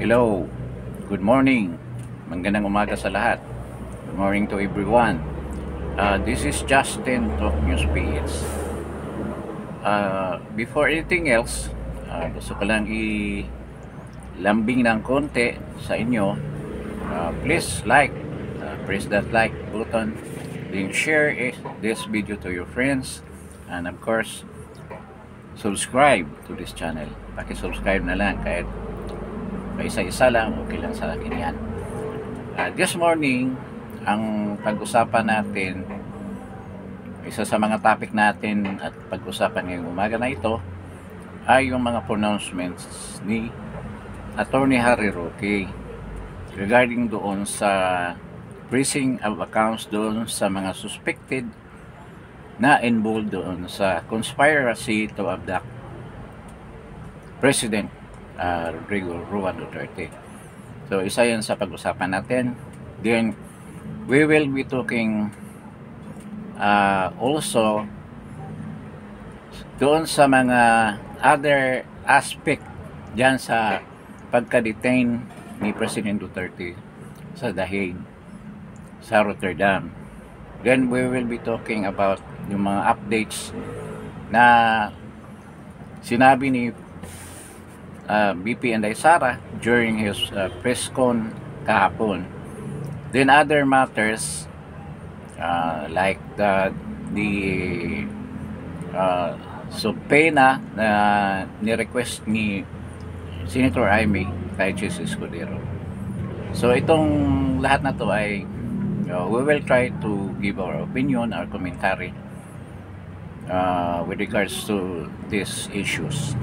Hello, good morning. Magandang umaga sa lahat. Good morning to everyone. This is Justin Talk News PH. Before anything else, gusto ko lang ilambing ng konti sa inyo. Please press that like button, then share this video to your friends, and of course, subscribe to this channel. Paki-subscribe na lang kahit isa-isa lang, okay lang sa akin yan. This morning, ang pag-usapan natin, isa sa mga topic natin at pag-usapan ngayong umaga na ito ay yung mga pronouncements ni Attorney Harry Roque regarding doon sa freezing of accounts doon sa mga suspected na involved doon sa conspiracy to abduct President Rodrigo Roa Duterte. So isa yan sa pag-usapan natin. Then we will be talking also doon sa mga other aspect dyan sa pagka-detain ni President Duterte sa The Hague, sa Rotterdam. Then we will be talking about yung mga updates na sinabi ni BP Inday Sara during his press con kahapon. Then other matters like the subpoena na ni-request ni Senator Amy kay Jesus Escudero. So itong lahat na to ay we will try to give our opinion, our commentary with regards to these issues.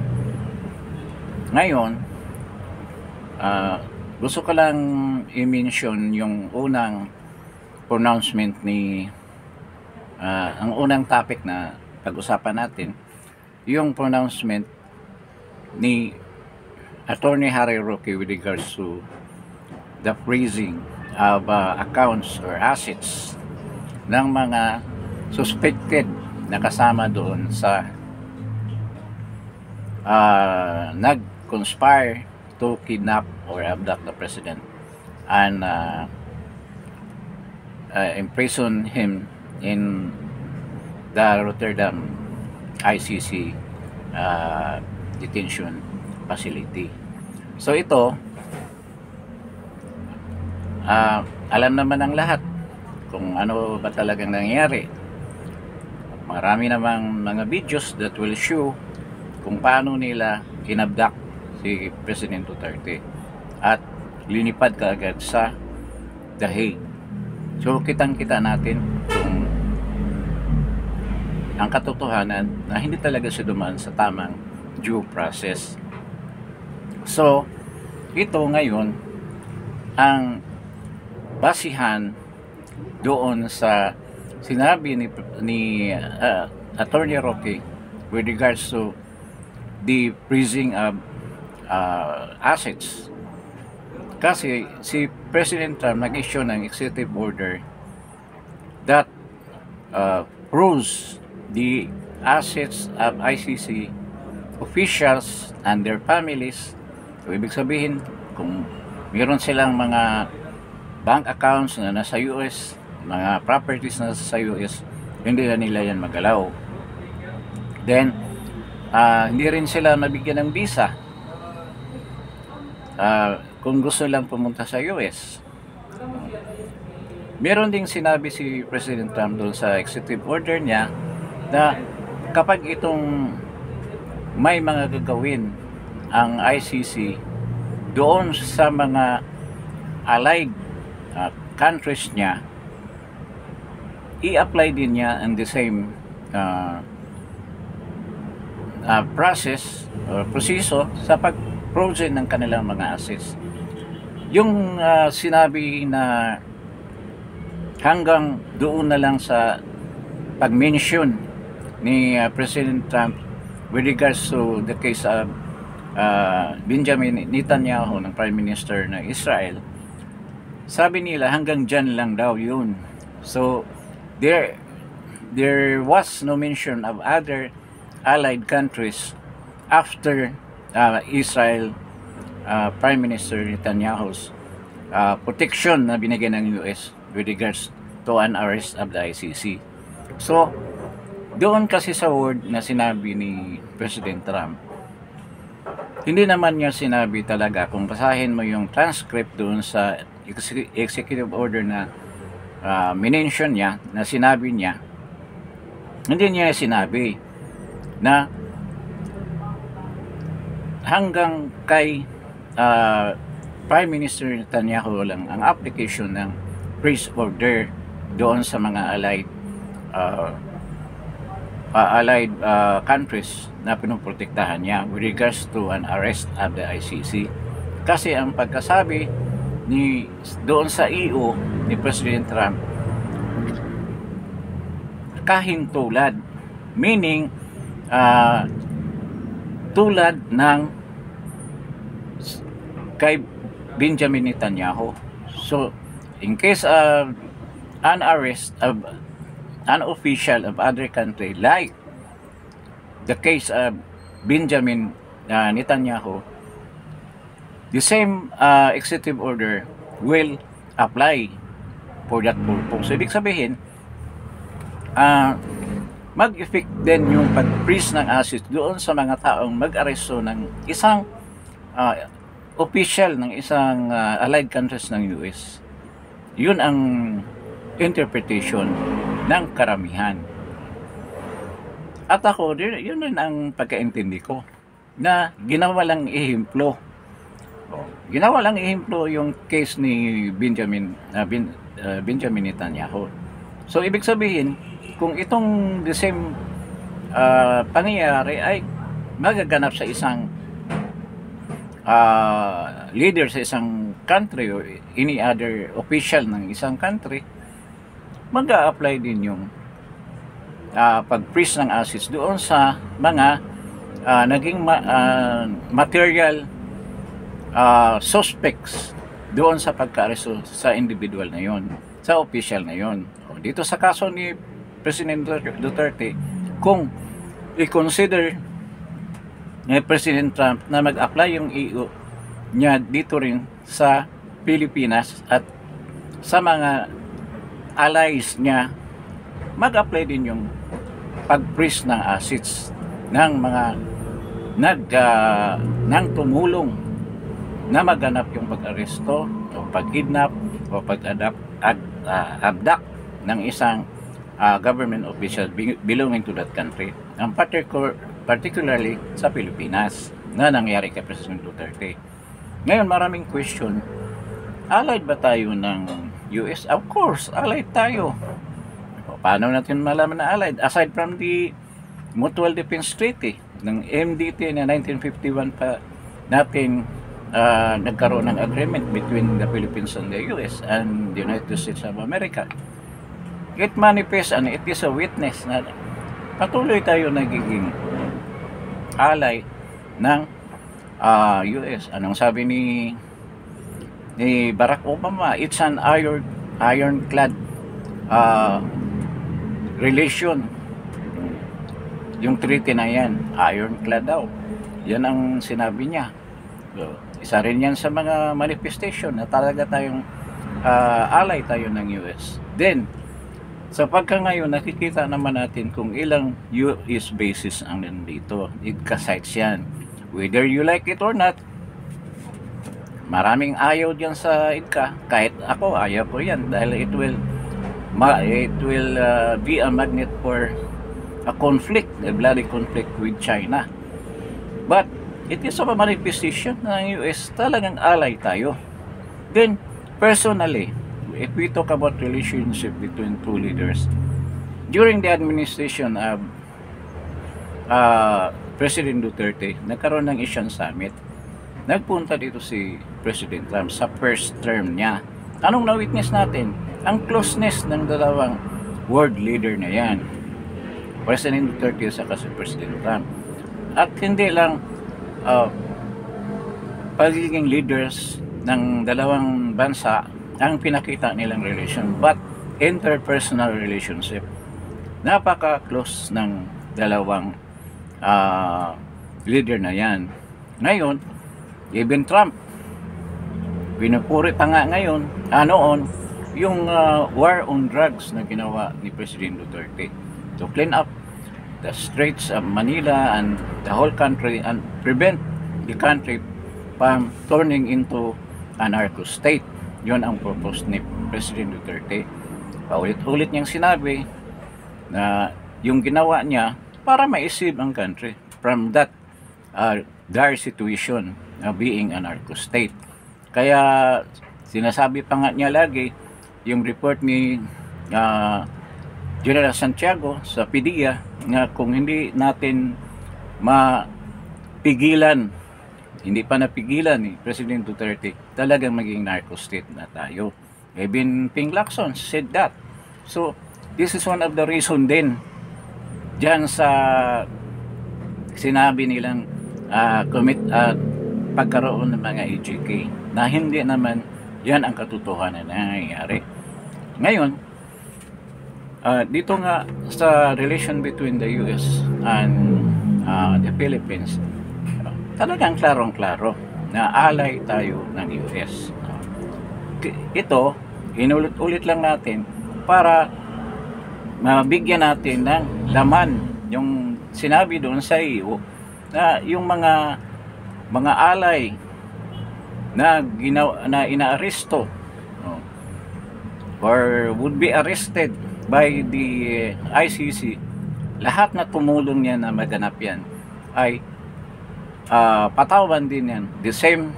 Ngayon, gusto ko lang i-mention yung unang pronouncement ni ang unang topic na pag-usapan natin, yung pronouncement ni Attorney Harry Roque with regards to the freezing of accounts or assets ng mga suspected na kasama doon sa nag-conspire to kidnap or abduct the president and imprison him in the Rotterdam ICC detention facility. So ito, alam naman ng lahat kung ano ba talagang nangyari. Marami namang mga videos that will show kung paano nila kinabdak si President Duterte at linipad kaagad sa The Hague. So kitang-kita natin kung ang katotohanan na hindi talaga siya dumaan sa tamang due process. So ito ngayon ang basihan doon sa sinabi ni Attorney Roque with regards to the freezing of assets. Kasi si President Trump nag-issue ng executive order that froze the assets of ICC officials and their families. So, ibig sabihin, kung mayroon silang mga bank accounts na nasa US, mga properties na nasa US, hindi na nila yan magalaw. Then, hindi rin sila mabigyan ng visa kung gusto lang pumunta sa US. Meron ding sinabi si President Trump doon sa executive order niya na kapag itong may mga gagawin ang ICC doon sa mga allied countries niya, i-apply din niya ang the same process or proseso sa pag-frozen ng kanilang mga assets. Yung sinabi na hanggang doon na lang sa pag-mention ni President Trump with regards to the case of Benjamin Netanyahu ng Prime Minister ng Israel, sabi nila hanggang dyan lang daw yun. So there was no mention of other allied countries after Israel Prime Minister Netanyahu's protection na binigyan ng US with regards to an arrest of the ICC. So, doon kasi sa word na sinabi ni President Trump, hindi naman niya sinabi talaga, kung basahin mo yung transcript doon sa executive order na minention niya, na sinabi niya, hindi niya sinabi na hanggang kay Prime Minister Netanyahu lang ang application ng freeze order doon sa mga allied countries na pinuprotektahan niya with regards to an arrest of the ICC. Kasi ang pagkasabi doon sa EU ni President Trump, kahintulad, meaning tulad ng kay Benjamin Netanyahu. So, in case of an arrest of an official of other country, like the case of Benjamin Netanyahu, the same executive order will apply for that purpose. So, ibig sabihin, mag-effect din yung pag-freeze ng assets doon sa mga taong mag-aresto ng isang official ng isang allied countries ng US. Yun ang interpretation ng karamihan. At ako, yun rin ang pagkaintindi ko, na ginawa lang ihimplo. Ginawa lang ihimplo yung case ni Benjamin Netanyahu. So, ibig sabihin, kung itong the same pangyayari ay magaganap sa isang leader sa isang country or any other official ng isang country, mag-a-apply din yung pag-freeze ng assets doon sa mga naging material suspects doon sa pagka-aresto sa individual na yon, sa official na yon. Dito sa kaso ni President Duterte, kung i-consider ni President Trump na mag-apply yung EU niya dito rin sa Pilipinas at sa mga allies niya, mag-apply din yung pag-freeze ng assets ng mga nang tumulong na maganap yung pag-aresto o pag-kidnap o pag-abduct ng isang government official belonging to that country, ang particularly sa Pilipinas na nangyari kay President Duterte. Ngayon, maraming question, allied ba tayo ng US? Of course, allied tayo. Paano natin malaman na allied? Aside from the Mutual Defense Treaty ng MDT na 1951 pa natin nagkaroon ng agreement between the Philippines and the US and the United States of America. It manifests and it is a witness na patuloy tayo nagiging ally ng US. Anong sabi ni Barack Obama? It's an ironclad relation. Yung treaty na yan, ironclad daw. Yan ang sinabi niya. So, isa rin yan sa mga manifestation na talaga tayong ally tayo ng US. Then, sa pagka-ngayon, nakikita naman natin kung ilang US bases ang nandito. IDCA sites yan. Whether you like it or not, maraming ayaw dyan sa IDCA. Kahit ako, ayaw ko yan. Dahil it will be a magnet for a conflict, a bloody conflict with China. But, it is a manifestation ng US talagang ally tayo. Then, personally, if we talk about relationship between two leaders, during the administration of President Duterte, nagkaroon ng Asian Summit. Nagpunta dito si President Trump sa first term niya. Anong na-witness natin? Ang closeness ng dalawang world leader na yan, President Duterte at si President Trump. At hindi lang pagiging leaders ng dalawang bansa ang pinakita nilang relation, but interpersonal relationship. Napaka-close ng dalawang leader na yan. Ngayon, Even Trump, pinupuri pa nga ngayon, noon, yung war on drugs na ginawa ni President Duterte to clean up the streets of Manila and the whole country and prevent the country from turning into a narco state. Yun ang purpose ni President Duterte. Paulit-ulit niyang sinabi na yung ginawa niya para ma-save ang country from that dire situation of being a narco state. Kaya sinasabi pa nga niya lagi yung report ni General Santiago sa PDEA na kung hindi natin mapigilan, hindi pa napigilan ni President Duterte, talagang maging narco state na tayo. Even Ping Lacson said that. So, this is one of the reason din dyan sa sinabi nilang pagkaroon ng mga EJK na hindi naman yan ang katotohanan na nangyayari. Ngayon, dito nga sa relation between the US and the Philippines, talagang klarong-klaro na ally tayo ng US. Ito, inulit-ulit lang natin para mabigyan natin ng laman yung sinabi doon sa iyo na yung mga alay na inaaresto or would be arrested by the ICC, lahat na tumulong niya na maganap yan ay patawan din yan. The same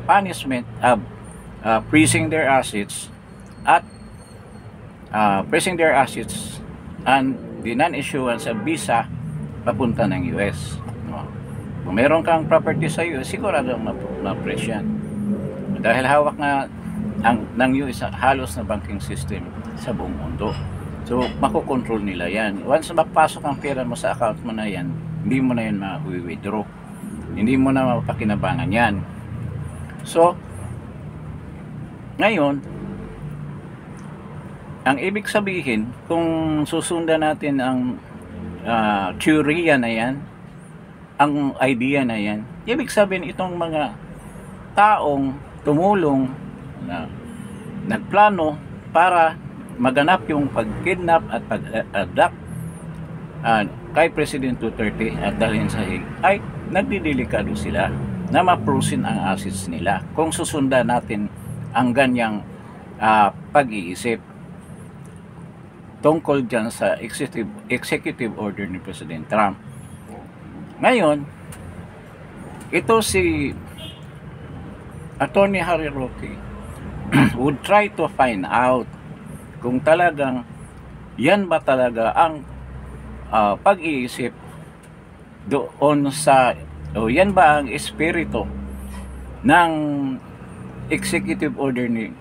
punishment of freezing their assets and the non-issuance of visa papunta ng US. Kung meron kang property sa US, sigurado ma-press yan. Dahil hawak nga ng US halos na banking system sa buong mundo. So, makokontrol nila yan. Once mapasok ang pera mo sa account mo na yan, hindi mo na yan ma-withdraw. Hindi mo na mapakinabangan yan. So, ngayon, ang ibig sabihin, kung susundan natin ang teorya na yan, ang idea na yan, ibig sabihin itong mga taong tumulong na nagplano para maganap yung pag-kidnap at pag-abduct kay President Duterte at dalhin sa Hague, ay nagdidelikado sila na ma-frozen ang assets nila kung susundan natin ang ganyang pag-iisip tungkol dyan sa executive order ni President Trump. Ngayon, ito si Attorney Harry Roque would try to find out kung talagang yan ba talaga ang pag-iisip doon sa yan ba ang espiritu ng executive order ni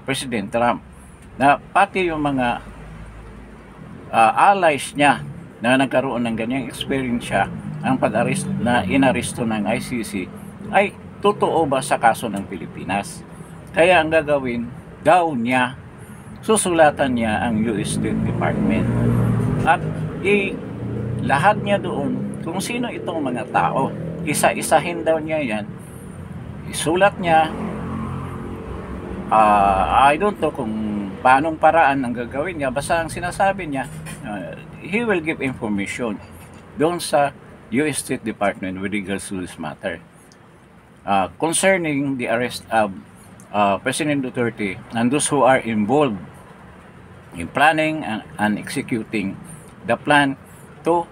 President Trump, na pati yung mga allies niya na nagkaroon ng ganyang experience ang pag-arrest na inaresto ng ICC ay totoo ba sa kaso ng Pilipinas. Kaya ang gagawin daw niya, susulatan niya ang US State Department at lahat niya doon kung sino itong mga tao, isa-isahin daw niya yan, isulat niya. I don't know kung paanong paraan ang gagawin niya, basta ang sinasabi niya, he will give information doon sa US State Department with regards to this matter concerning the arrest of President Duterte and those who are involved in planning and executing the plan to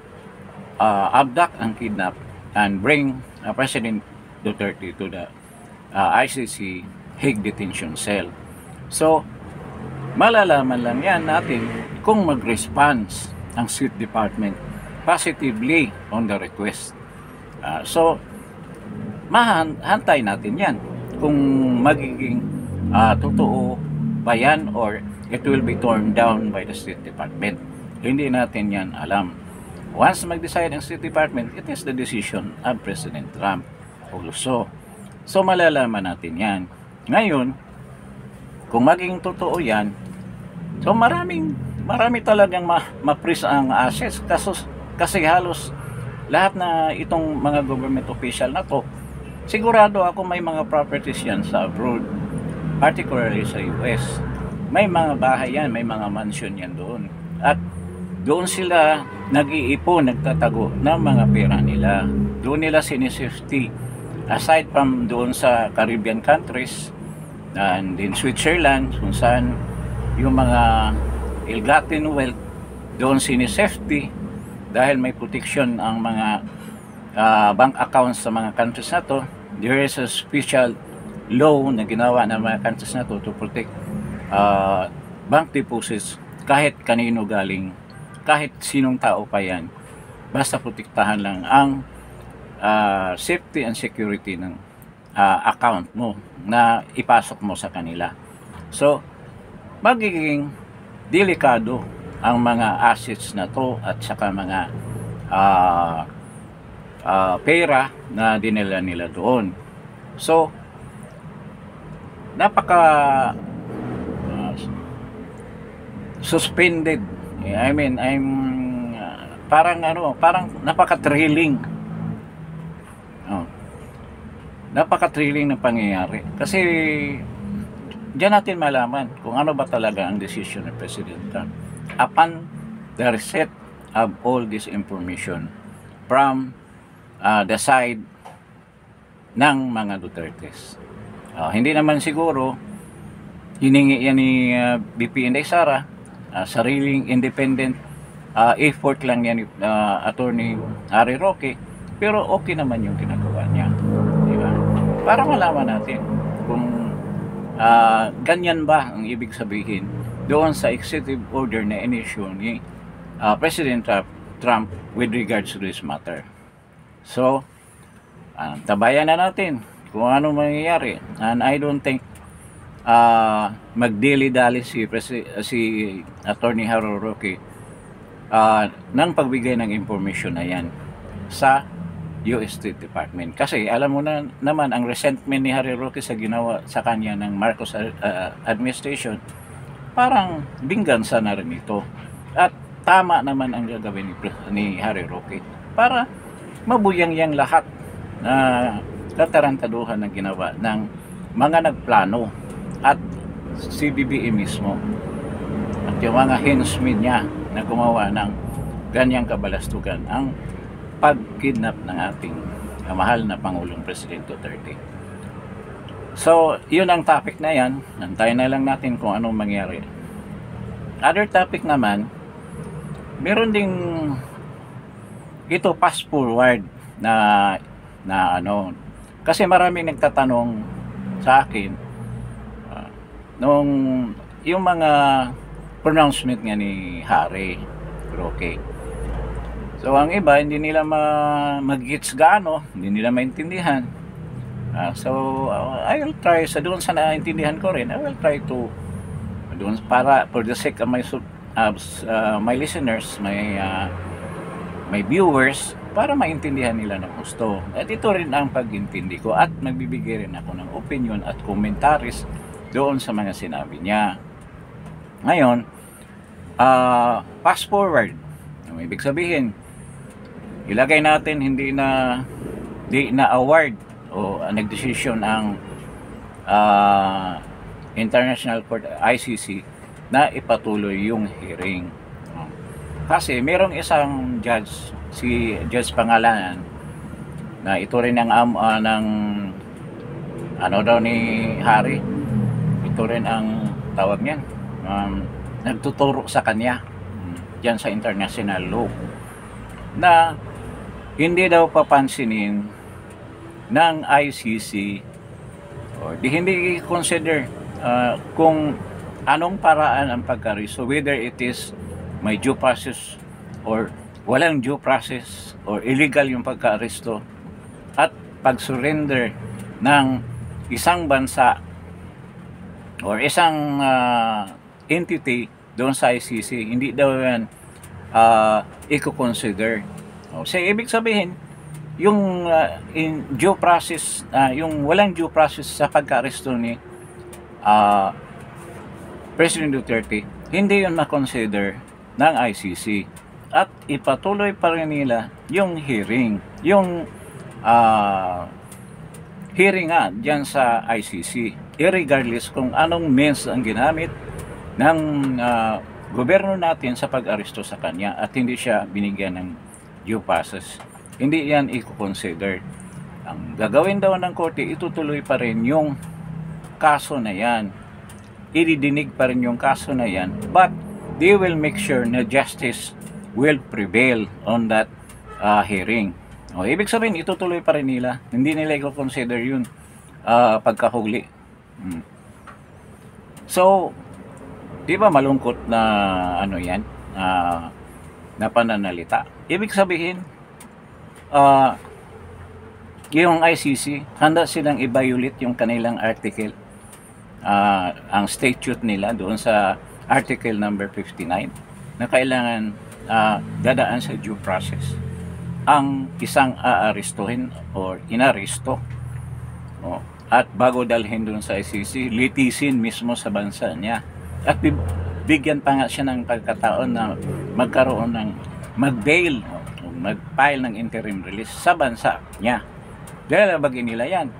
abduct and kidnap and bring President Duterte to the ICC Hague Detention Cell. So, malalaman lang yan natin kung mag-response ang State Department positively on the request. So, mahantay natin yan kung magiging totoo ba yan or it will be torn down by the State Department. Hindi natin yan alam. Once mag-decide ang State Department, it is the decision of President Trump also. So, malalaman natin yan. Ngayon, kung maging totoo yan, so marami talagang ma-freeze ang assets kasi halos lahat na itong mga government official na to Sigurado ako may mga properties yan sa abroad, particularly sa US. May mga bahay yan, may mga mansion yan doon. At doon sila nag-iipon, nagtatago ng mga pera nila. Doon nila sinisafety. Aside from doon sa Caribbean countries, and in Switzerland, kung saan yung mga ill-gotten wealth, doon sinisafety dahil may protection ang mga bank accounts sa mga countries na to. There is a special law na ginawa ng mga countries na to protect bank deposits kahit kanino galing, kahit sinong tao pa yan, basta protektahan lang ang safety and security ng account mo na ipasok mo sa kanila. So magiging delikado ang mga assets na to at saka mga pera na dinala nila doon. So napaka suspended. I mean, parang napaka-thrilling. Napaka-thrilling ng pangyayari. Kasi diyan natin malaman kung ano ba talaga ang decision ng President Trump upon the reset of all this information from the side ng mga Dutertes. Hindi naman siguro hiningi yan ni BP Inday Sara, sariling independent effort lang yan ni Attorney Harry Roque, pero okay naman yung ginagawa niya, di ba? Para malaman natin kung ganyan ba ang ibig sabihin doon sa executive order na inisyu ni President Trump with regards to this matter. So tabayan na natin kung ano mangyayari, and I don't think magdili-dali si Attorney Harry Roque ng pagbigay ng information na yan sa US State Department. Kasi alam mo na naman ang resentment ni Harry Roque sa ginawa sa kanya ng Marcos administration, parang binggansa na rin ito. At tama naman ang gagawin ni Harry Roque para mabuyang-yang lahat na katarantaduhan ng ginawa ng mga nagplano at si BBM mismo at yung mga henchmen niya na gumawa ng ganyang kabalastugan, ang pagkidnap ng ating mahal na Pangulong President Duterte. So yun ang topic na yan, nantayin na lang natin kung anong mangyari. Other topic naman, meron ding ito fast forward na kasi maraming nagtatanong sa akin nung yung mga pronouncement nga ni Harry Roque. So ang iba hindi nila mag-gets gaano, hindi nila maintindihan. So I will try sa doon sa naintindihan ko rin, I will try to doon para for the sake of my listeners, my viewers, para maintindihan nila ng gusto. At ito rin ang pag-intindi ko at magbibigay rin ako ng opinion at commentaries doon sa mga sinabi niya. Ngayon, fast forward. Ang ibig sabihin, ilagay natin hindi na award o nagdesisyon ang International Court ICC na ipatuloy yung hearing. Kasi merong isang judge, si Judge Pangalanan, na ito rin ang ng daw ni Harry, ito rin ang tawag niyan, nagtuturo sa kanya diyan sa international law na hindi daw papansinin ng ICC or hindi consider kung anong paraan ang pagka-arresto, whether it is may due process or walang due process or illegal yung pagka-arresto at pag-surrender ng isang bansa or isang entity doon sa ICC, hindi daw yan i-consider. So ibig sabihin, yung in due process, yung walang due process sa pagka-aresto ni President Duterte, hindi yun ma-consider ng ICC at ipatuloy pa rin nila yung hearing, yung hearing nga dyan sa ICC, irregardless kung anong means ang ginamit ng gobyerno natin sa pag-aresto sa kanya at hindi siya binigyan ng due process. Hindi yan i-consider. Ang gagawin daw ng korte, itutuloy pa rin yung kaso na yan. Ididinig pa rin yung kaso na yan, but they will make sure na justice will prevail on that hearing. O, ibig sabihin, itutuloy pa rin nila. Hindi nila i-consider yun pagkahuli. So, di ba malungkot na ano yan, na pananalita? Ibig sabihin, yung ICC, handa silang i-violate yung kanilang article, ang statute nila doon sa article number 59, na kailangan dadaan sa due process ang isang aarestuhin or inaresto, at bago dalhin doon sa ICC, litisin mismo sa bansa niya at bigyan pa nga siya ng pagkataon na magkaroon ng mag-bail o mag-file ng interim release sa bansa niya. Lalabagin nila yan.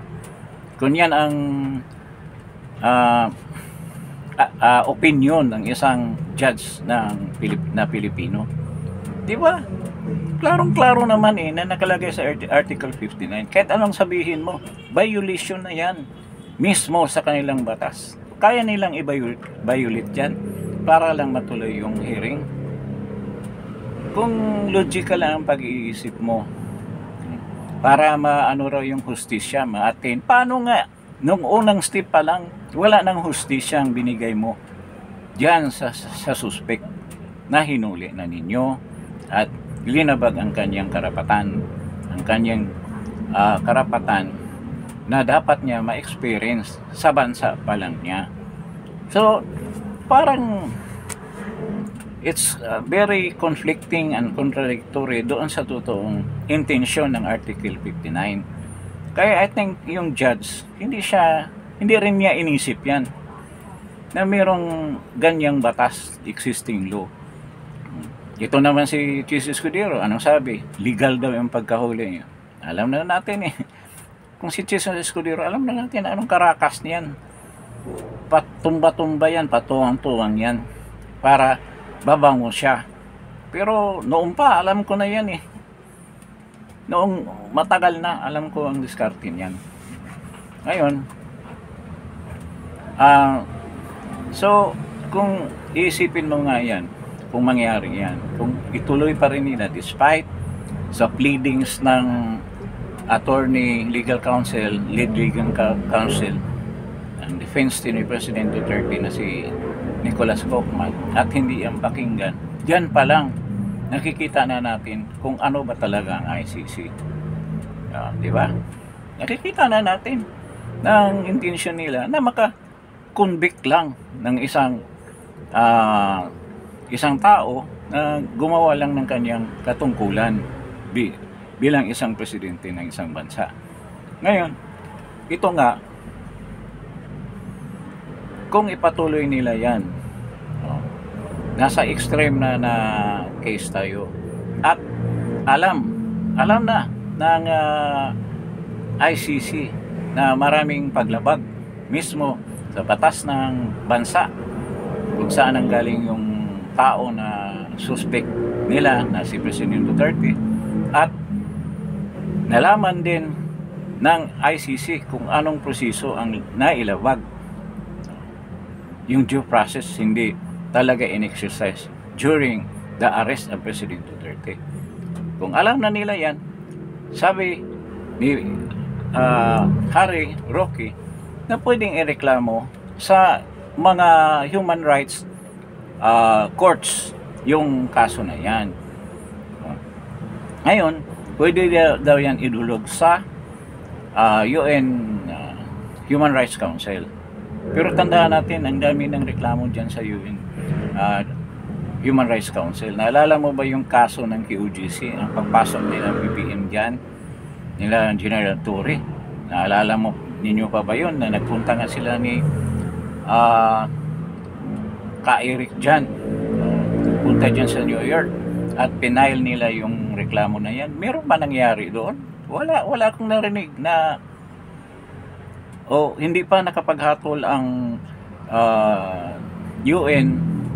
Kung yan ang opinion ng isang judge ng Pilipino, di ba? Klarong-klaro naman na nakalagay sa Article 59. Kahit anong sabihin mo, violation na yan mismo sa kanilang batas. Kaya nilang i-violate yan para lang matuloy yung hearing. Kung logical lang ang pag-iisip mo, para maano raw yung hustisya, ma-attain. Paano nga? Nung unang step pa lang, wala nang hustisya ang binigay mo diyan sa suspect na hinuli na ninyo at linabag ang kanyang karapatan, karapatan na dapat niya ma-experience sa bansa pa lang niya. So, parang it's very conflicting and contradictory doon sa totoong intensyon ng Article 59. Kaya I think yung judge, hindi rin niya inisip yan na mayroong ganyang batas, existing law. Ito naman si Chis Escudero, anong sabi? Legal daw yung pagkahuli niya. Alam na natin kung si Chis Escudero, alam na natin anong karakas niyan. Patumba-tumba yan, patuwang-tuwang yan para babango siya. Pero noong pa, alam ko na yan Noong matagal na, alam ko ang diskarte niyan. Ngayon, so, kung iisipin mo nga yan, kung mangyari yan, kung ituloy pa rin nila despite sa pleadings ng attorney, legal counsel, lead legal counsel, ang defense team ni President Duterte na si Nicolas Gokman, at hindi ang pakinggan, diyan pa lang nakikita na natin kung ano ba talaga ang ICC. Di ba? Nakikita na natin ng intensyon nila na maka-convict lang ng isang tao na gumawa lang ng kanyang katungkulan bilang isang presidente ng isang bansa. Ngayon, ito nga, kung ipatuloy nila yan, nasa extreme na case tayo, at alam na ng ICC na maraming paglabag mismo sa batas ng bansa kung saan ang galing yung tao na suspect nila na si President Duterte, at nalaman din ng ICC kung anong proseso ang nailabag. Yung due process hindi talaga in-exercise during the arrest of President Duterte. Kung alam na nila yan, sabi ni Harry Roque na pwedeng ireklamo sa mga human rights courts yung kaso na yan. Ngayon, pwede daw yan idulog sa UN Human Rights Council. Pero tandaan natin, ang dami ng reklamo dyan sa UN Human Rights Council. Naalala mo ba yung kaso ng QGC, ang pagpasok nila BBM dyan, nila General Torre? Naalala mo ninyo pa ba yun na nagpunta nga sila ni Ka-Eric dyan, punta dyan sa New York at pinail nila yung reklamo na yan? Meron ba nangyari doon? Wala akong narinig na o hindi pa nakapaghatol ang UN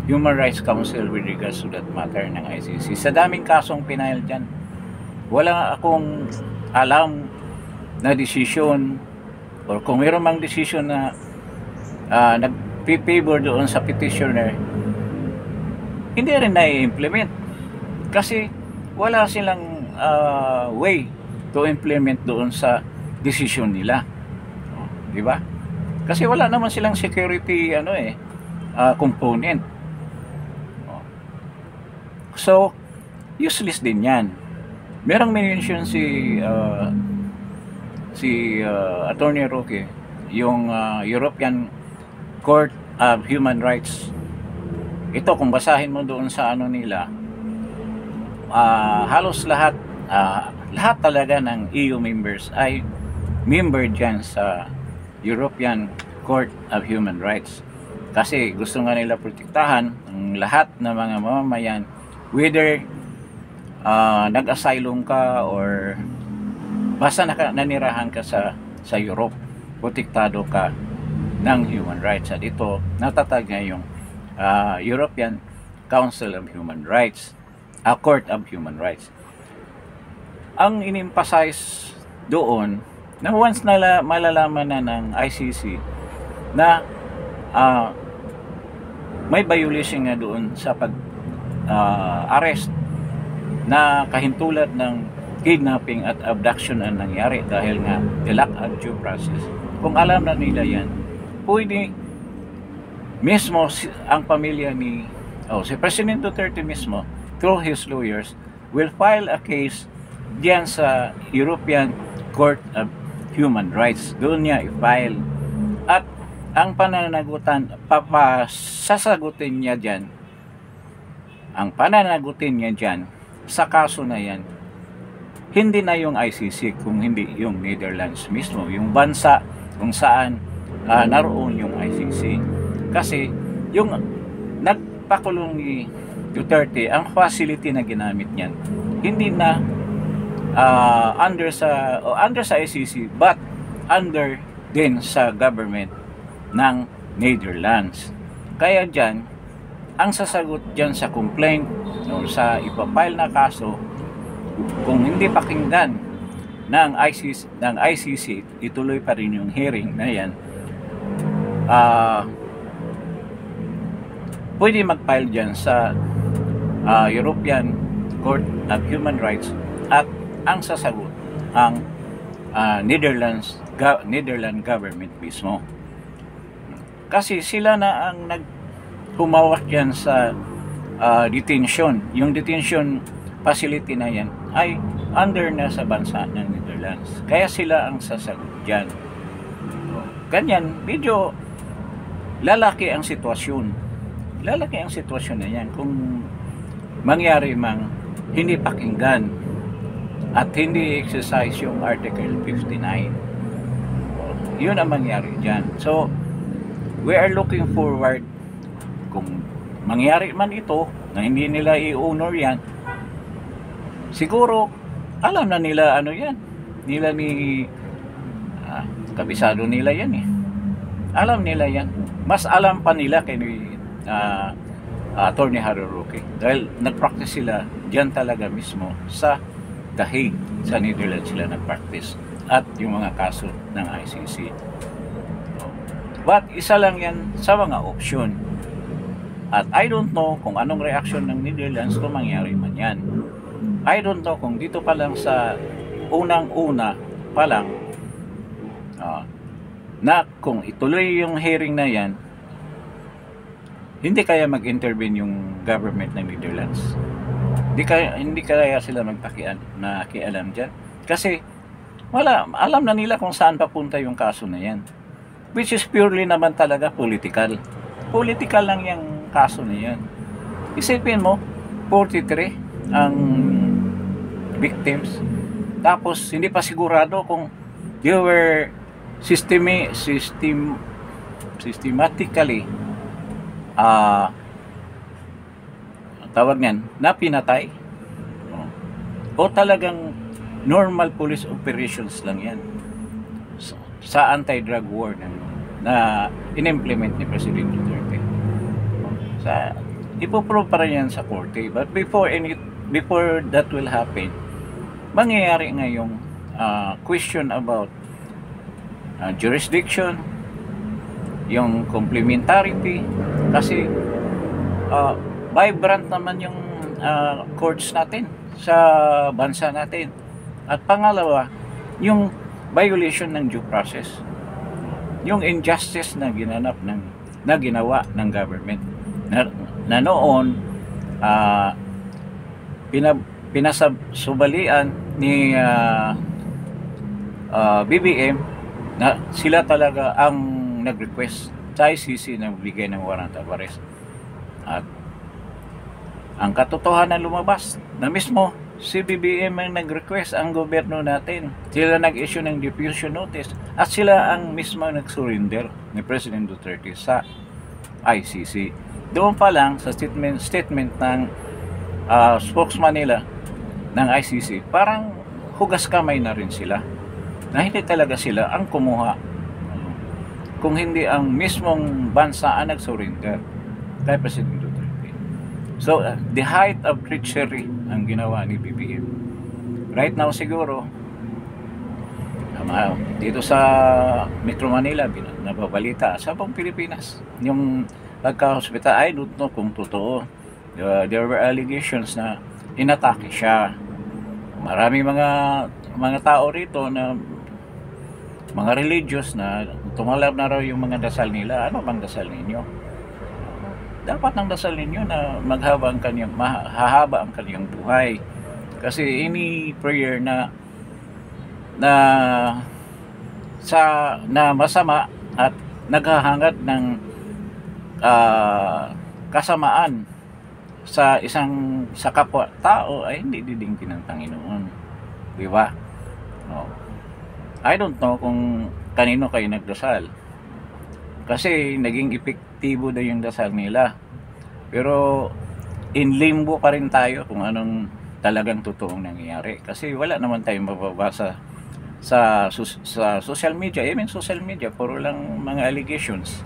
Human Rights Council with regards to that matter ng ICC. Sa daming kasong pinail dyan, wala akong alam na desisyon or kung mayroon mang desisyon na nag-favor doon sa petitioner, hindi rin na-implement kasi wala silang way to implement doon sa desisyon nila, di ba? Kasi wala naman silang security component. So useless din yan. Merong mention si Attorney Roque, yung European Court of Human Rights. Ito, kung basahin mo doon sa ano nila, halos lahat talaga ng EU members ay member dyan sa European Court of Human Rights. Kasi gusto nga nila protektahan ang lahat ng mga mamamayan, whether nag-asylum ka or basta nanirahan ka sa Europe, protektado ka ng human rights. At ito, natatag nga yung European Council of Human Rights, a Court of Human Rights. Ang in-emphasize doon, na once malalaman na ng ICC na may violation nga doon sa pag-arrest na kahintulad ng kidnapping at abduction ang nangyari dahil nga lack of due process. Kung alam na nila yan, pwede mismo ang pamilya si President Duterte mismo, through his lawyers, will file a case diyan sa European Court of Human Rights. Doon niya i-file. At ang pananagutan, sasagutin niya dyan, sa kaso na yan, hindi na yung ICC, kung hindi yung Netherlands mismo, yung bansa kung saan naroon yung ICC. Kasi yung nagpakulong ni Duterte, ang facility na ginamit niyan, hindi na under sa ICC, but under din sa government ng Netherlands. Kaya dyan, ang sasagot dyan sa complaint o sa ipapile na kaso, kung hindi pakinggan ng ICC, ituloy pa rin yung hearing na yan, pwede mag-file dyan sa European Court of Human Rights, at ang sasagot ang Netherlands government mismo. Kasi sila na ang humawak yan sa detention. Yung detention facility na yan ay under na sa bansa ng Netherlands. Kaya sila ang sasagot dyan. Ganyan, medyo lalaki ang sitwasyon. Lalaki ang sitwasyon na yan kung mangyari mang hindi pakinggan at hindi exercise yung Article 59. Yun ang mangyari dyan. So, we are looking forward kung mangyari man ito na hindi nila i-honor yan, siguro alam na nila yan nila ni kabisado nila yan alam nila yan, mas alam pa nila kay Attorney Harry Roque, dahil nagpractice sila dyan talaga mismo sa The Hague, sa Netherlands sila nagpractice, at yung mga kaso ng ICC. But isa lang yan sa mga option. At I don't know kung anong reaction ng Netherlands kung mangyari man yan. I don't know kung dito pa lang sa unang-una pa lang na kung ituloy yung hearing na yan, hindi kaya mag-intervene yung government ng Netherlands. Hindi kaya sila nakialam dyan. Kasi alam na nila kung saan papunta yung kaso na yan. Which is purely naman talaga political. Political lang yung kaso na yan. Isipin mo, 43 ang victims. Tapos hindi pa sigurado kung they were systematically tawag niyan, na pinatay o talagang normal police operations lang yan. sa anti-drug war na in-implement ni President Duterte. Sa ipoprove pa rin yan sa korte. But before that will happen, mangyayari ngayong question about jurisdiction, yung complementarity, kasi vibrant naman yung courts natin sa bansa natin. At pangalawa, yung violation ng due process, yung injustice na ginawa ng government na noon pinasubalian ni BBM na sila talaga ang nag-request sa ICC na bigay ng warrant of arrest. At ang katotohanan lumabas na mismo si BBM ang nag-request, ang gobyerno natin. Sila nag-issue ng diffusion notice at sila ang mismo nag-surrender ni President Duterte sa ICC. Doon pa lang sa statement ng spokesman nila ng ICC, parang hugas kamay na rin sila na hindi talaga sila ang kumuha, kung hindi ang mismong bansa ang nag-surrender kay President Duterte. So, the height of treachery ang ginawa ni BBM. Right now siguro, dito sa Metro Manila, nababalita sa buong Pilipinas, yung pagka-hospital, I don't know kung totoo. There were allegations na inatake siya. Maraming mga tao rito na mga religious na tumalab na raw yung mga dasal nila. Ano bang dasal ninyo? Dapat ang dasal ninyo na mahahaba ang kanyang buhay. Kasi any prayer na masama at naghahangad ng kasamaan sa kapwa tao ay hindi didingkin ng Panginoon. Di ba? No. I don't know kung kanino kayo nagdasal. Kasi naging epektibo daw yung dasal nila. Pero in limbo pa rin tayo kung anong talagang totoong nangyayari. Kasi wala naman tayong mababasa sa social media. Even social media, puro lang mga allegations.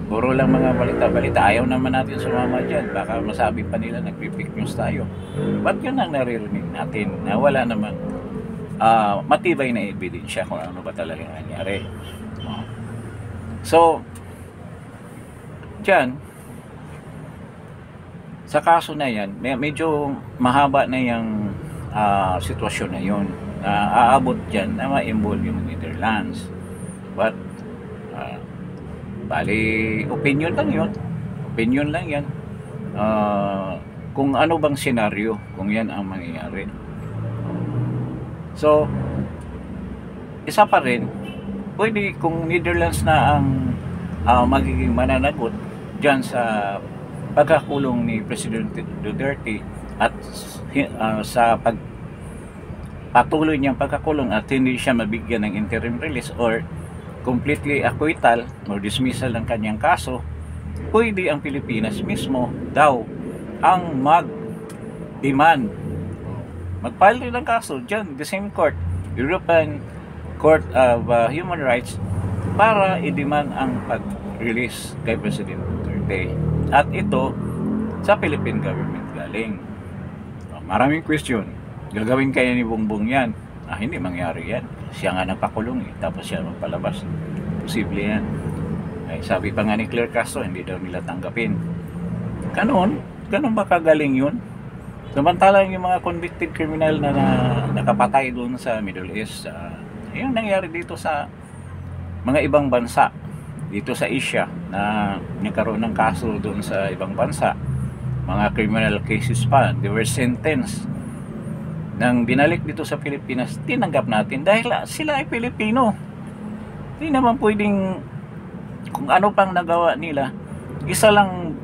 Puro lang mga balita-balita. Ayaw naman natin sumama dyan. Baka masabi pa nila nagpipick news tayo. But yun ang naririnig natin na wala namang matibay na ebidensya kung ano ba talagang nangyari. So, dyan, sa kaso na yan, medyo mahaba na yung sitwasyon na yun. Aabot dyan na ma-involve yung Netherlands. But, bali, opinion lang yun. Opinion lang yan. Kung ano bang senaryo, kung yan ang mangyayari. So, isa pa rin, pwede kung Netherlands na ang magiging mananagot dyan sa pagkakulong ni President Duterte at sa patuloy niyang pagkakulong at hindi siya mabigyan ng interim release or completely acquittal or dismissal ng kanyang kaso, pwede ang Pilipinas mismo daw ang mag-demand, mag-file rin ng kaso dyan, the same court, European Court of Human Rights, para i-demand ang pag-release kay President Duterte. At ito sa Philippine government galing. Maraming question. Gagawin kaya ni Bongbong yan? Hindi mangyari yan. Siya nga nagpakulong tapos siya magpalabas. Posible yan. Ay, sabi pa nga ni Claire Castro, hindi daw nila tanggapin. Ganun ba kagaling yun? Samantalang yung mga convicted criminal na nakapatay doon sa Middle East, yung nangyari dito sa mga ibang bansa, dito sa Asia, na nagkaroon ng kaso doon sa ibang bansa, mga criminal cases pa, they were sentenced. Nang binalik dito sa Pilipinas, tinanggap natin dahil sila ay Pilipino. Hindi naman pwedeng kung ano pang nagawa nila, isa lang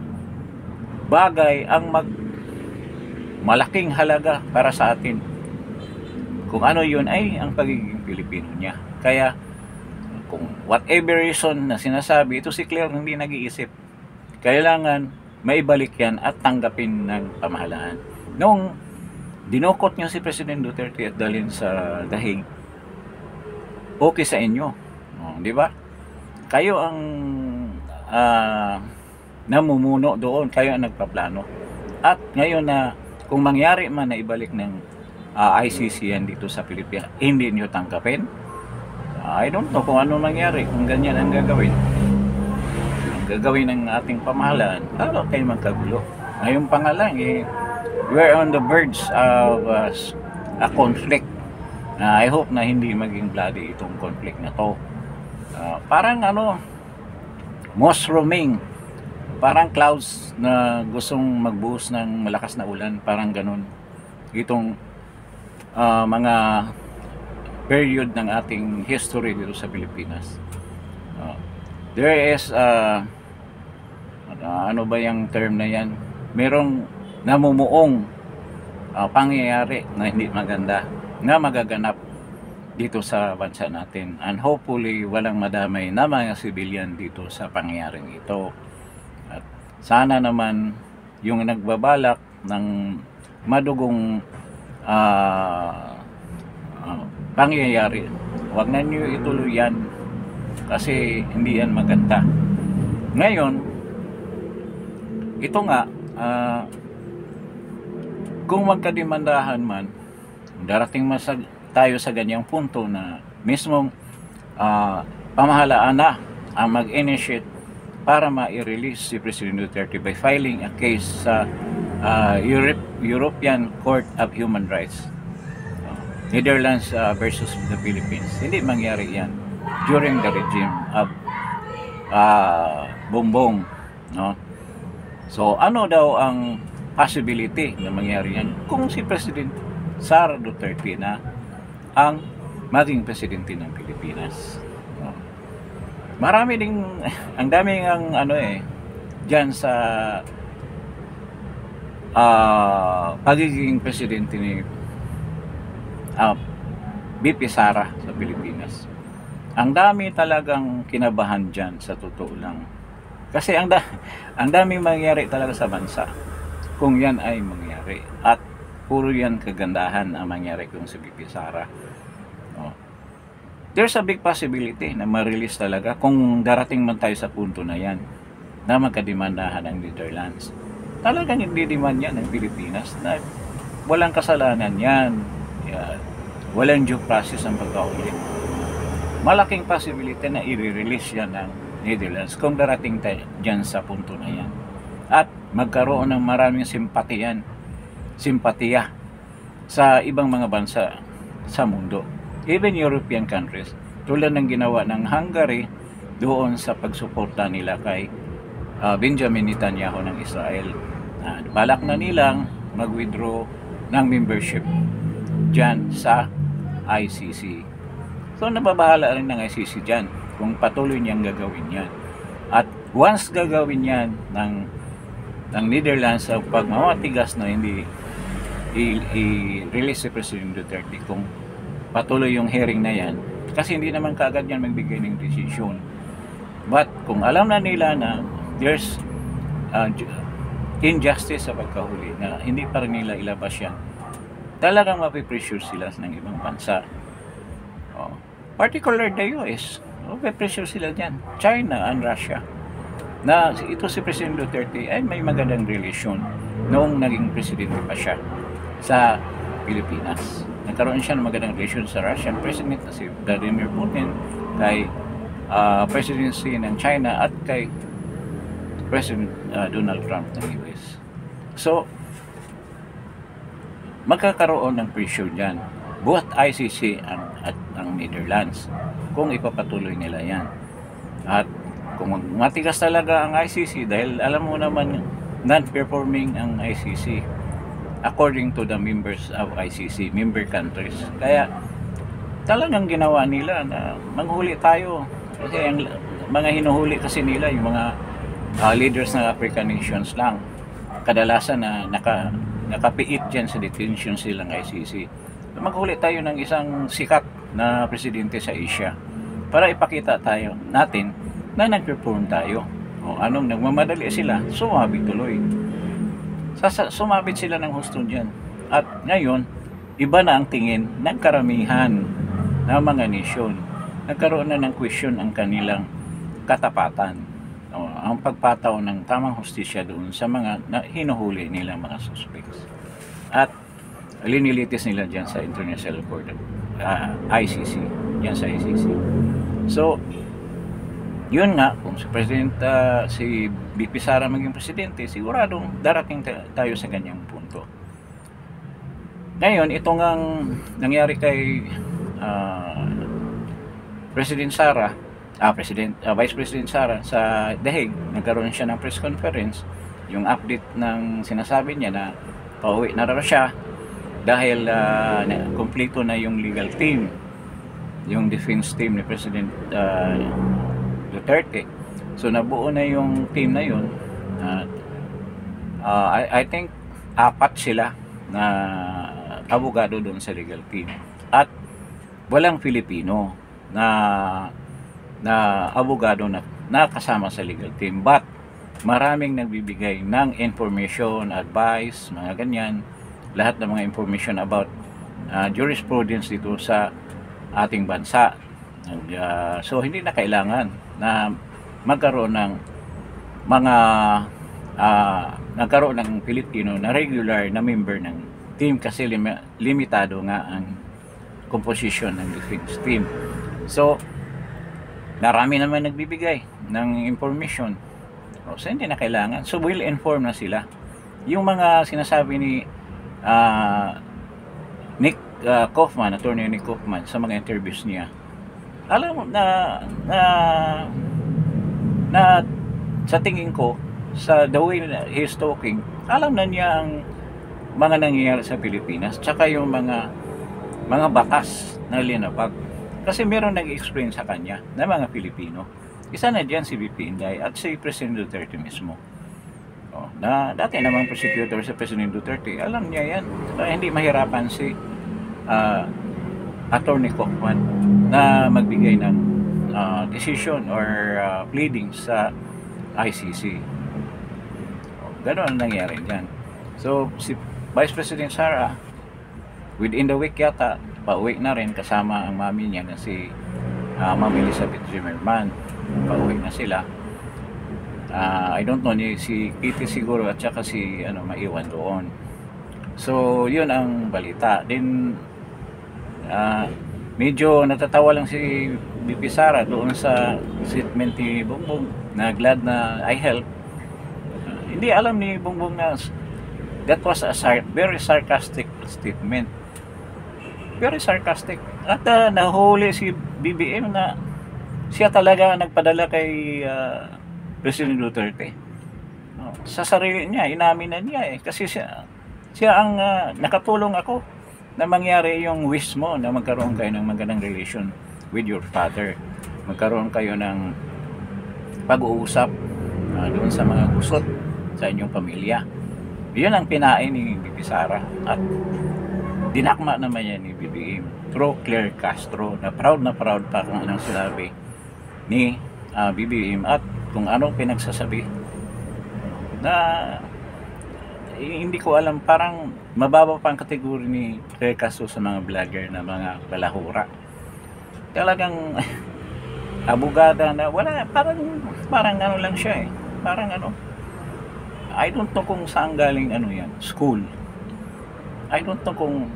bagay ang malaking halaga para sa atin. Kung ano yun ay ang pagiging Pilipino niya. Kaya kung whatever reason na sinasabi, ito si Claire hindi nag-iisip. Kailangan maibalik yan at tanggapin ng pamahalaan. Noong dinukot niyo si President Duterte at dalhin sa dahig, okay sa inyo. Di ba? Kayo ang namumuno doon, kayo ang nagpaplano. At ngayon na kung mangyari man na ibalik ng ICC yan dito sa Pilipinas, hindi nyo tanggapin. I don't know kung ano mangyari kung ganyan ang gagawin. Ang gagawin ng ating pamahalaan, lalo kayo magkagulo. Ngayon pa nga lang, we're on the verge of a conflict. I hope na hindi maging bloody itong conflict na to. Parang mushrooming, parang clouds na gustong magbuhos ng malakas na ulan, parang ganun. Itong mga period ng ating history dito sa Pilipinas. There is ano ba yung term na yan? Merong namumuong pangyayari na hindi maganda na magaganap dito sa bansa natin, and hopefully walang madamay na mga civilian dito sa pangyayaring ito. At sana naman yung nagbabalak ng madugong pangyayari, wag na nyo ituloy yan kasi hindi yan maganda. Ngayon, ito nga, kung magkadimandahan man, darating tayo sa ganyang punto na mismong pamahalaan na ang mag-initiate para ma-release si President Duterte by filing a case sa European Court of Human Rights, Netherlands versus the Philippines. Hindi mangyari yan during the regime of Bongbong, no? So ano daw ang possibility na mangyari yan kung si President Sara Duterte na ang maging presidente ng Pilipinas? Marami ding, ang daming dyan sa pagiging presidente ni BP Sara sa Pilipinas. Ang dami talagang kinabahan dyan, sa totoo lang. Kasi ang daming mangyari talaga sa bansa kung yan ay mangyari. At puro yan kagandahan ang mangyari kung si BP Sara. There's a big possibility na ma-release talaga kung darating man tayo sa punto na yan na magkadimandahan ang Netherlands. Talagang hindi demand yan ng Pilipinas na walang kasalanan yan. Walang due process ang pagkahuli. Malaking possibility na i-release yan ng Netherlands kung darating tayo dyan sa punto na yan. At magkaroon ng maraming simpatiya sa ibang mga bansa sa mundo. Even European countries, tulad ng ginawa ng Hungary doon sa pagsuporta nila kay Benjamin Netanyahu ng Israel. Balak na nilang mag-withdraw ng membership dyan sa ICC. So nababahala rin ng ICC dyan kung patuloy niyang gagawin yan. At once gagawin yan ng Netherlands sa pagmamatigas na hindi i-release si President Duterte kung patuloy yung hearing na yan, kasi hindi naman kaagad yan magbigay ng decision. But kung alam na nila na there's injustice sa pagkahuli na hindi pa rin nila ilabas yan, talagang mapipressure sila ng ibang bansa. Particular the US, mapipressure sila dyan, China and Russia, na ito si President Duterte ay may magandang relasyon noong naging presidente pa siya sa Pilipinas. Nagkaroon siya ng magandang relasyon sa Russian President na si Vladimir Putin, kay presidency ng China at kay President Donald Trump ng US. So, magkakaroon ng pressure dyan, both ICC at ang Netherlands, kung ipapatuloy nila yan. At kung matigas talaga ang ICC, dahil alam mo naman non-performing ang ICC according to the members of ICC, member countries. Kaya talagang ginawa nila na manghuli tayo. Kasi ang mga hinuhuli kasi nila yung mga leaders ng African nations lang. Kadalasan na nakapiit dyan sa detention silang ICC. Maghuli tayo ng isang sikat na presidente sa Asia para ipakita tayo natin na nag-perform tayo. O anong nagmamadali sila, sumabit tuloy. Sumabit sila ng husto dyan. At ngayon, iba na ang tingin ng karamihan ng mga nasyon nagkaroon na ng question ang kanilang katapatan. Ang pagpataw ng tamang hustisya doon sa mga hinuhuli nilang mga suspects. At linilitis nila dyan sa International Court, ICC, yan sa ICC. So, yun nga, kung si si BP Sara maging presidente, siguradong darating tayo sa ganyang punto. Ngayon, itong ang nangyari kay President Sara, Vice President Sara sa The Hague, nagkaroon siya ng press conference, yung update ng sinasabi niya na pauwi na raw siya dahil kompleto na yung legal team, yung defense team ni President Duterte. So nabuo na yung team na yun. I think 4 sila na abogado doon sa legal team. At walang Filipino na abogado na kasama sa legal team. But maraming nagbibigay ng information, advice, mga ganyan. Lahat ng mga information about jurisprudence dito sa ating bansa. So hindi na kailangan na magkaroon ng mga nagkaroon ng Pilipino na regular na member ng team kasi limitado nga ang composition ng defense team. So marami naman nagbibigay ng information. So hindi na kailangan. So will inform na sila. Yung mga sinasabi ni Nick Kaufman, attorney Nick Kaufman, sa mga interviews niya, alam mo na sa tingin ko, sa the way he's talking, alam na niya ang mga nangyayari sa Pilipinas, tsaka yung mga batas na linapag. Kasi meron nag-explain sa kanya na mga Pilipino. Isa na diyan si VP Inday at si President Duterte mismo. Na dati namang prosecutor sa President Duterte, alam niya yan. Kaya hindi mahirapan si Attorney Kaufman na magbigay ng decision or pleading sa ICC. Ganoon ang nangyari dyan. So si Vice President Sara, within the week yata, pauwi na rin kasama ang mami niya na si Ma'am Elizabeth Zimmerman. Pauwi na sila. I don't know, si Kitty siguro at saka si maiwan doon. So yun ang balita. Then medyo natatawa lang si BP Sara doon sa statement ni Bongbong na glad na I help. Hindi alam ni Bongbong na that was a very sarcastic statement. Very sarcastic. At nahuli si BBM na siya talaga nagpadala kay President Duterte. Sa sarili niya, inamin na niya kasi siya ang nakatulong ako na mangyari yung wish mo na magkaroon kayo ng magandang relation with your father. Magkaroon kayo ng pag-uusap doon sa mga gusot sa inyong pamilya. Yun ang pinain ni BP Sara at dinakma naman yan ni BBM through Claire Castro na proud pa kung anong sinabi ni BBM at kung anong pinagsasabi na hindi ko alam, parang mababa pa ang kategorya ni Claire Castro sa mga vlogger na mga balahura. Talagang abogada na wala, parang ano lang siya parang I don't know kung saan galing yan, school. I don't know kung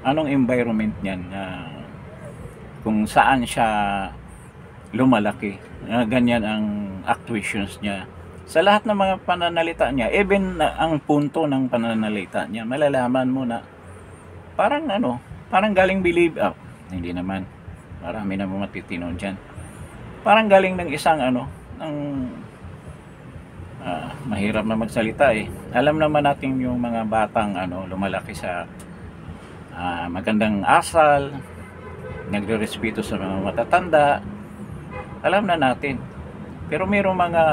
anong environment niyan, kung saan siya lumalaki. Ganyan ang actuations niya. Sa lahat ng mga pananalita niya, even ang punto ng pananalita niya, malalaman mo na parang parang galing believe up. Hindi naman. Marami na matitino dyan. Parang galing ng isang mahirap na magsalita Alam naman natin yung mga batang lumalaki sa magandang asal, nagrerespeto sa mga matatanda. Alam na natin. Pero mayroong mga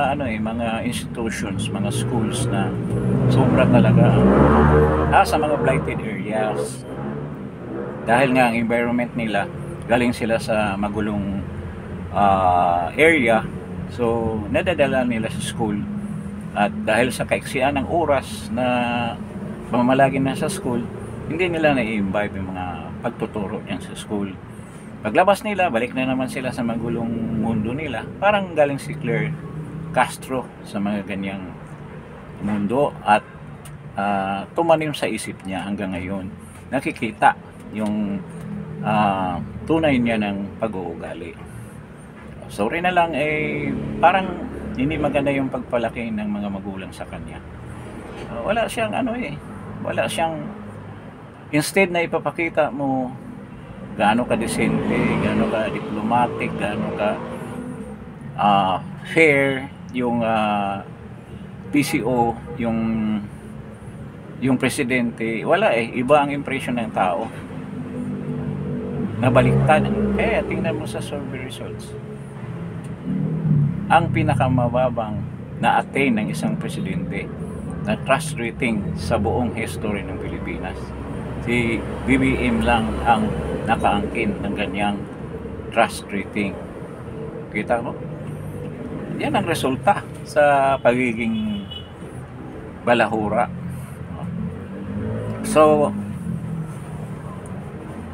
mga institutions, mga schools na sobra talaga sa mga blighted areas. Dahil nga ang environment nila, galing sila sa magulong area, so nadadala nila sa school. At dahil sa kaiksian ng oras na pamamalagi na sa school, hindi nila na-imbibe yung mga pagtuturo yan sa school. Paglabas nila, balik na naman sila sa magulong mundo nila. Parang galing si Claire Castro sa mga ganyang mundo at tumanim sa isip niya hanggang ngayon. Nakikita yung tunay niya ng pag-uugali. Sorry na lang, parang hindi maganda yung pagpalaki ng mga magulang sa kanya. Wala siyang wala siyang, instead na ipapakita mo gaano ka desente, gaano ka diplomatic, gaano ka fair yung PCO, yung presidente, wala iba ang impression ng tao. Nabaliktad. Kaya tingnan mo sa survey results. Ang pinakamababang na-attain ng isang presidente na trust rating sa buong history ng Pilipinas, si BBM lang ang nakaangkin ng ganyang trust rating. Kita mo? Yan ang resulta sa pagiging balahura. So,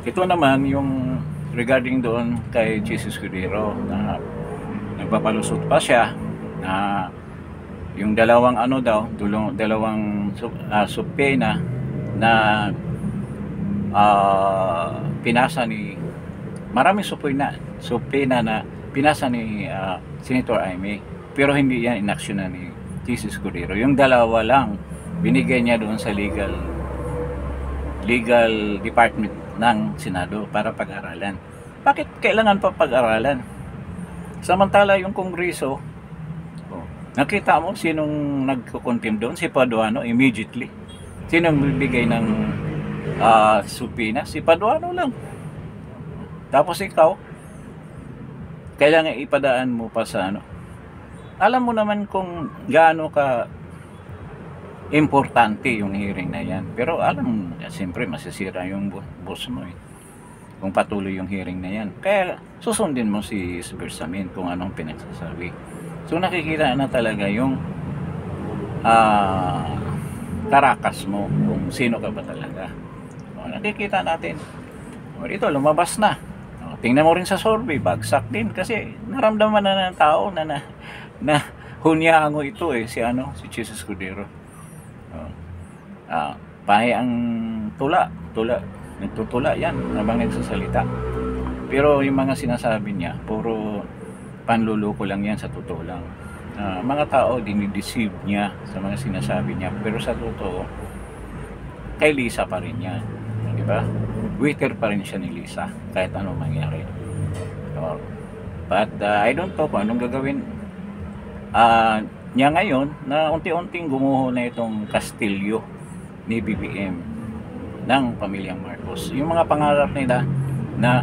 ito naman yung regarding doon kay Jesus Escudero na nagpapalusot pa siya na yung dalawang dalawang subpena na pinasa ni maraming subpena na pinasa ni Senator Amy, pero hindi yan inaksyonan ni Jesus Escudero. Yung dalawa lang binigay niya doon sa legal department ng Senado para pag-aralan. Bakit kailangan pa pag-aralan? Samantala yung Kongreso, nakita mo sinong nagko-contempt doon? Si Paduano immediately. Sinong bibigay ng subpoena? Si Paduano lang. Tapos ikaw, kailangan ipadaan mo pa sa Alam mo naman kung gaano ka importante yung hearing na yan. Pero alam, siyempre masisira yung boss mo kung patuloy yung hearing na yan. Kaya susundin mo si Bersamin kung anong pinagsasabi. So nakikita na talaga yung karakas mo kung sino ka ba talaga. Nakikita natin. Ito, lumabas na. Tingnan mo rin sa survey, bagsak din kasi naramdaman na ng tao na hunyaango ito si Jesus Escudero. Pahay ang tula, nagtutula yan habang nagsasalita. Pero yung mga sinasabi niya, puro panluloko lang yan sa totoo lang. Mga tao dinideceive niya sa mga sinasabi niya, pero sa totoo, kay Lisa pa rin yan. Di ba? Waiter pa rin siya ni Lisa kahit anong mangyari. But I don't know kung anong gagawin niya ngayon na unti-unting gumuho na itong Castillo ni BBM ng pamilyang Marcos. Yung mga pangarap nila na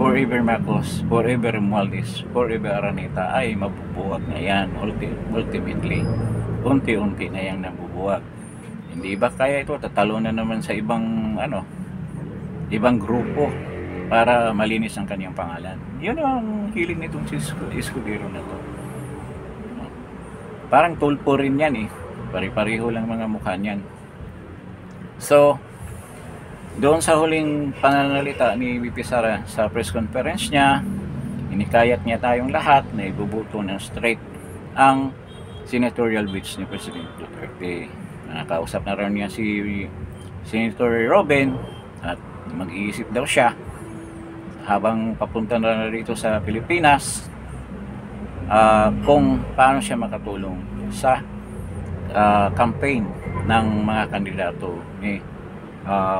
forever Marcos, forever Romualdez, forever Araneta ay mabubuwag na yan ultimately. Unti-unti na yang nabubuwag. Hindi ba kaya ito tatalo na naman sa ibang ibang grupo para malinis ang kanyang pangalan? Yun ang hiling nitong Escudero na to. Parang tulpo rin yan pare-pareho lang mga mukha niyan. So doon sa huling pananalita ni VP Sara sa press conference niya, inikayat niya tayong lahat na ibubuto ng straight ang senatorial bids ni President Duterte. Nakausap na rin niya si Senator Robin at mag-iisip daw siya habang papunta na rito sa Pilipinas kung paano siya makatulong sa campaign ng mga kandidato ni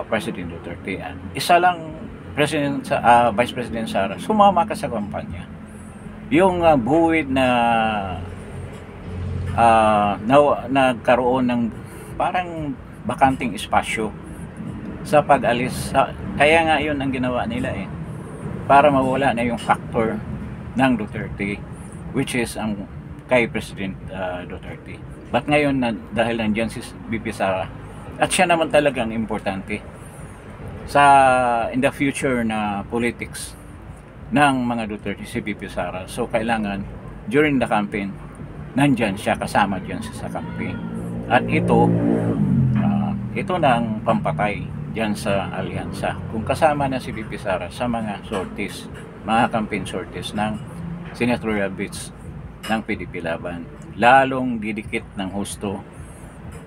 President Duterte. Isa lang Vice President Sara, sumama ka sa kampanya. Yung buwid na nagkaroon ng parang bakanting espasyo sa pag-alis. Kaya nga yun ang ginawa nila para mawala na yung factor ng Duterte, which is ang kay President Duterte. But ngayon dahil nandiyan si VP Sara at siya naman talagang importante in the future na politics ng mga Duterte, si VP Sara. So kailangan during the campaign nandyan siya, kasama dyan sa campaign. At ito nang pampatay diyan sa alyansa. Kung kasama na si VP Sara sa mga sorties, mga campaign sorties ng senatorial bids ng PDP Laban, lalong didikit ng husto,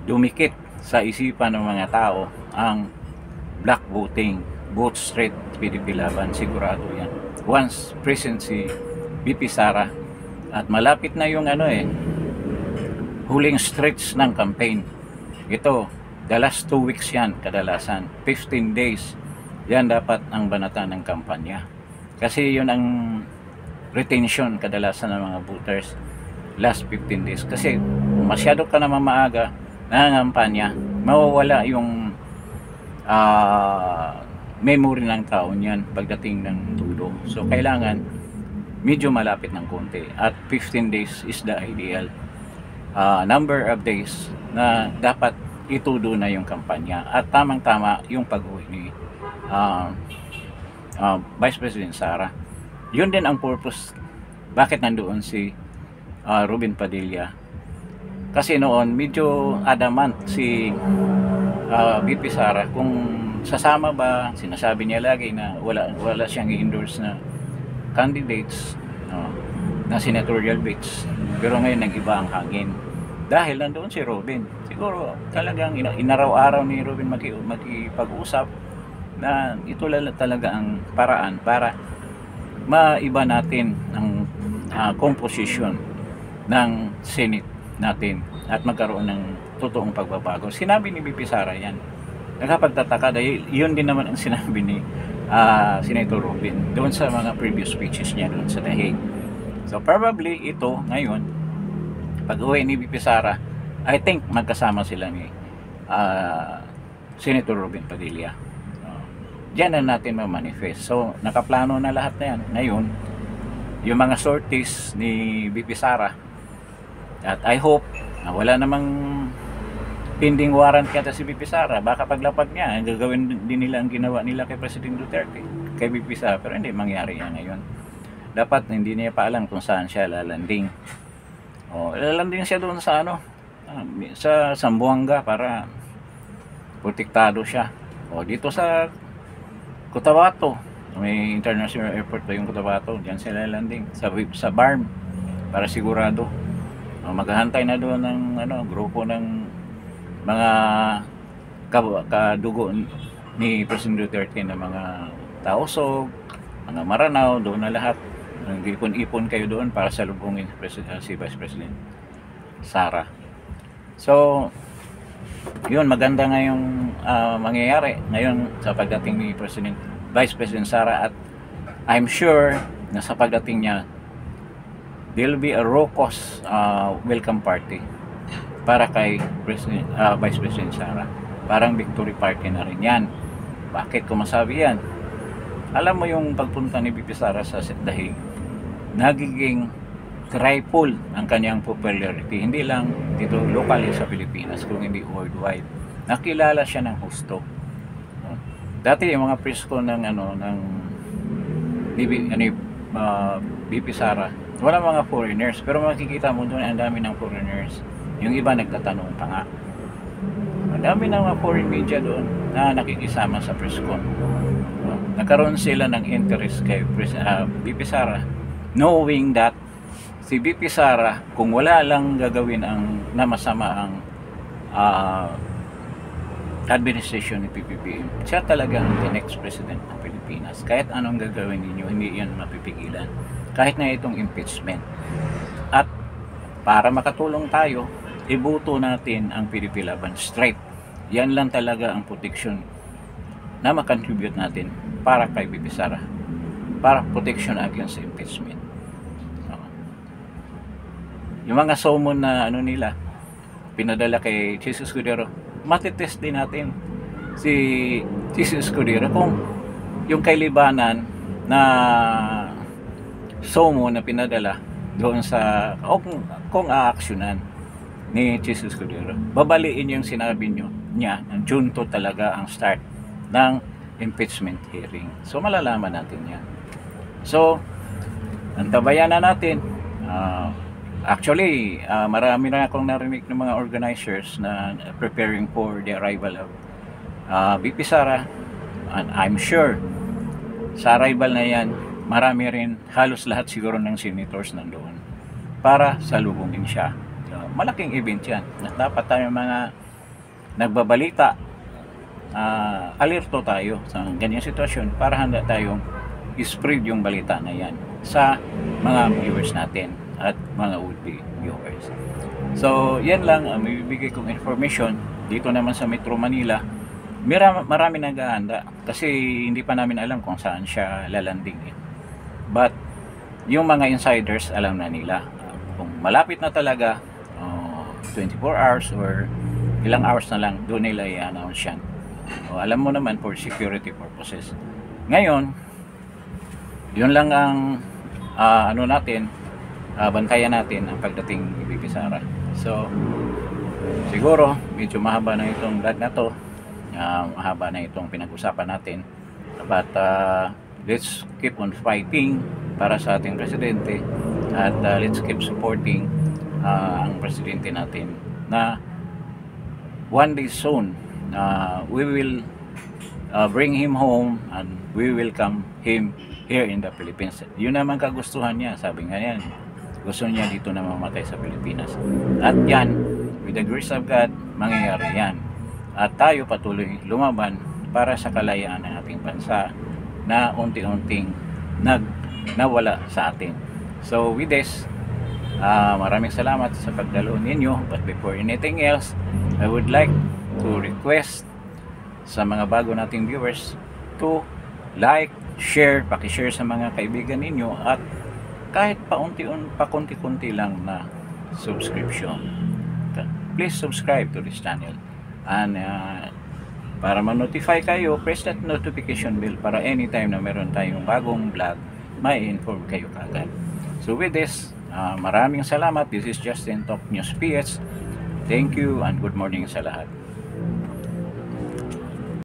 dumikit sa isipan ng mga tao ang black voting, vote straight PDP Laban, sigurado yan. Once present si VP Sara at malapit na yung huling stretch ng campaign. Ito, the last 2 weeks yan kadalasan, 15 days yan dapat ang banata ng kampanya, kasi yun ang retention kadalasan ng mga voters, last 15 days. Kasi masyado ka naman maaga nangangampanya, mawawala yung memory ng tao niyan pagdating ng dulo. So kailangan medyo malapit ng konti, at 15 days is the ideal number of days na dapat itudo na yung kampanya, at tamang-tama yung pag-uwi ni Vice President Sara. Yun din ang purpose bakit nandoon si Robin Padilla, kasi noon medyo adamant si VP Sara kung sasama ba. Sinasabi niya lagi na wala siyang i-endorse na candidates na senatorial bids, pero ngayon nag-iba ang hangin dahil nandoon si Robin. Siguro talagang inaraw-araw ni Robin makipag-usap na ito talaga ang paraan para maiba natin ang composition ng Senate natin at magkaroon ng totoong pagbabago. Sinabi ni VP Sara yan. Nakapagtataka dahil yun din naman ang sinabi ni Senator Robin doon sa mga previous speeches niya doon sa The Hague. So probably ito ngayon, pag uwi ni VP Sara, I think magkasama sila ni Senator Robin Padilla. Diyan na natin ma-manifest. So nakaplano na lahat na yan. Ngayon, yung mga sorties ni VP Sara, at I hope na wala namang pending warrant kaya si VP Sara, baka paglapag niya gagawin din nila ang ginawa nila kay President Duterte, kay VP Sara, pero hindi mangyari yan ngayon. Dapat hindi niya pa alam kung saan siya lalanding. Lalanding siya doon sa sa Zamboanga para protektado siya. Dito sa Cotabato, may international airport pa yung Cotabato, diyan sila landing sa BARM para sigurado. Maghahantay na doon ng grupo ng mga kadugo ni President Duterte na mga Tausog, mga Maranao, doon na lahat. Nag-ipon-ipon kayo doon para salubungin si Vice President Sara. So yun, maganda ngayong mangyayari ngayon sa pagdating ni Vice President Sara, at I'm sure na sa pagdating niya there'll be a raucous welcome party para kay Vice President Sara. Parang victory party na rin yan. Bakit ko masabi yan? Alam mo yung pagpunta ni VP Sara sa The Hague, nagiging triple ang kanyang popularity, hindi lang dito locally sa Pilipinas, kung hindi worldwide. Nakilala siya ng husto. Dati yung mga presko ng VP Sara, wala mga foreigners, pero makikita mo doon ang dami ng foreigners. Yung iba nagtatanong pa nga. Ang dami ng mga foreign media doon na nakikisama sa preskon. Nagkaroon sila ng interest kay VP Sara, knowing that si VP Sara, kung wala lang gagawin na masama ang administration ni PBBM, siya talaga ang the next president ng Pilipinas. Kahit anong gagawin ninyo, hindi yan mapipigilan. Kahit na itong impeachment. At para makatulong tayo, ibuto natin ang PDP Laban straight. Yan lang talaga ang protection na makontribute natin para kay VP Sara, para protection against impeachment. Yung mga summon na nila pinadala kay Jesus Escudero, matitest din natin si Jesus Escudero kung yung kay Libanan na summon na pinadala doon sa kung aaksyonan ni Jesus Escudero, babaliin yung sinabi niya ng June 2 talaga ang start ng impeachment hearing. So malalaman natin yan. So antabayan na natin. Actually, marami na akong narinig ng mga organizers na preparing for the arrival of VP Sara, and I'm sure sa arrival na yan, marami rin, halos lahat siguro ng senators nandoon para salubungin siya. So, malaking event yan. Dapat tayo mga nagbabalita, alerto tayo sa ganyang sitwasyon para handa tayong spread yung balita na yan sa mga viewers natin at mga would-be viewers. So, yan lang ang bibigay kong information dito naman sa Metro Manila. Marami naghahanda kasi hindi pa namin alam kung saan siya lalanding. But yung mga insiders alam na nila kung malapit na talaga, 24 hours or ilang hours na lang, doon nila i-announce yan. Alam mo naman, for security purposes. Ngayon, yun lang ang ano natin, bantayan natin ang pagdating ni VP Sara. So siguro medyo mahaba na itong vlog na to, mahaba na itong pinag-usapan natin, but let's keep on fighting para sa ating presidente at let's keep supporting ang presidente natin na one day soon we will bring him home and we welcome him here in the Philippines. Yun naman kagustuhan niya, sabi nga yan, gusto niya dito na mamatay sa Pilipinas. At yan, with the grace of God, mangyayari yan. At tayo patuloy lumaban para sa kalayaan ng ating bansa na unti-unting nawala sa atin. So with this, maraming salamat sa pagdalo ninyo. But before anything else, I would like to request sa mga bago nating viewers to like, share, pakishare sa mga kaibigan ninyo at kahit pakunti-kunti lang na subscription. Please subscribe to this channel and para ma-notify kayo, press that notification bell para anytime na meron tayong bagong vlog, may inform kayo kagad. So with this, maraming salamat. This is Justin Top News PH. Thank you and good morning sa lahat.